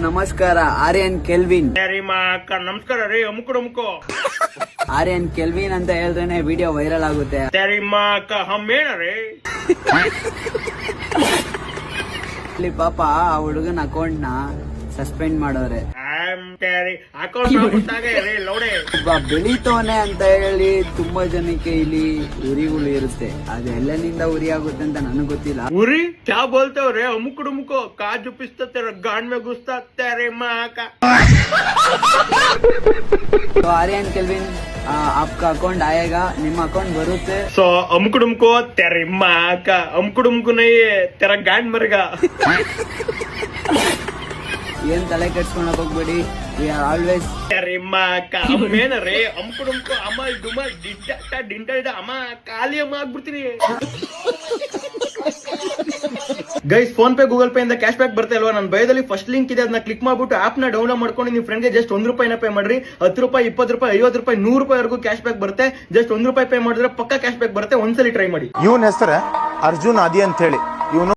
ನಮಸ್ಕಾರ ಆರ್ಯನ್ ಕೆಲ್ವಿನ್. ನಮಸ್ಕಾರ ರೀ. ಅಮುಕೋ ಆರ್ಯನ್ ಕೆಲ್ವಿನ್ ಅಂತ ಹೇಳಿದ್ರೆ ವಿಡಿಯೋ ವೈರಲ್ ಆಗುತ್ತೆ. ಇಲ್ಲಿ ಪಾಪ ಆ ಹುಡುಗನ ಅಕೌಂಟ್ ನ ಸಸ್ಪೆಂಡ್ ಮಾಡೋರೆ. ಒಬ್ಬ ಬೆಳೀತವನೆ ಅಂತ ಹೇಳಿ ತುಂಬಾ ಜನಕ್ಕೆ ಇಲ್ಲಿ ಉರಿಗಳು ಇರುತ್ತೆ. ಅದು ಎಲ್ಲನಿಂದ ಉರಿ ಆಗುತ್ತೆ ಅಂತ ನನಗ್ ಗೊತ್ತಿಲ್ಲ. ಉರಿ ಕ್ಯಾ ಬೋಲ್ತೇವ್ರೆ? ಅಮುಕೋ ಕಾಜು ಪಿಸ್ತಾ ಗಾಂಡ್ ಮೇ ಗುಸ್ತಾ तेरे माँ का. तो आर्यन केल्विन आपका अकाउंट आएगा, ನಿಮ್ಮ ಅಕೌಂಟ್ ಬರುತ್ತೆ. ಸೊ ಅಮುಕುಡುಮ್ಕೋ तेरे माँ का. ಅಮುಕುಡುಮ್ಕು ನೈ तेरा गांड मरेगा. ಏನ್ ತಲೆ ಕೆಡ್ಸ್ಕೊಳಕ್ ಹೋಗ್ಬೇಡಿ. ವಿ ಆರ್ ಆಲ್ವೇಸ್ तेरे माँ का. ಅಮ್ಮೇನರೇ ಅಮುಕುಡುಮ್ಕೋ ಅಮಲ್ ಡುಮಲ್ ಡಿಂಟ ಅಮ್ಮ ಖಾಲಿ ಅಮ್ಮ ಆಗ್ಬಿಡ್ತೀನಿ. Guys, PhonePe Google Pay ಇಂದ ಕ್ಯಾಶ್ ಬ್ಯಾಕ್ ಬರ್ತಾ ಇಲ್ವಾ? ನನ್ನ ಬಯೋದಲ್ಲಿ ಫಸ್ಟ್ ಲಿಂಕ್ ಇದೆ, ಅದನ್ನ ಕ್ಲಿಕ್ ಮಾಡ್ಬಿಟ್ಟು ಆಪ್ ನ ಡೌನ್ಲೋಡ್ ಮಾಡ್ಕೊಂಡು ನಿಮ್ ಫ್ರೆಂಡ್ಗೆ ಜಸ್ಟ್ ₹1 ಪೇ ಮಾಡ್ರಿ. ₹10, ₹20, ₹50, ₹100 ವರೆಗೂ ಕ್ಯಾಶ್ ಬ್ಯಾಕ್ ಬರುತ್ತೆ. ಜಸ್ಟ್ ₹1 ಪೇ ಮಾಡಿದ್ರೆ ಪಕ್ಕ ಕ್ಯಾಶ್ ಬ್ಯಾಕ್ ಬರುತ್ತೆ. ಒಂದ್ಸಲಿ ಟ್ರೈ ಮಾಡಿ. ಇವನ್ ಹೆಸರ ಅರ್ಜುನ್ ಆದಿ ಅಂತ ಹೇಳಿ. ಇವನು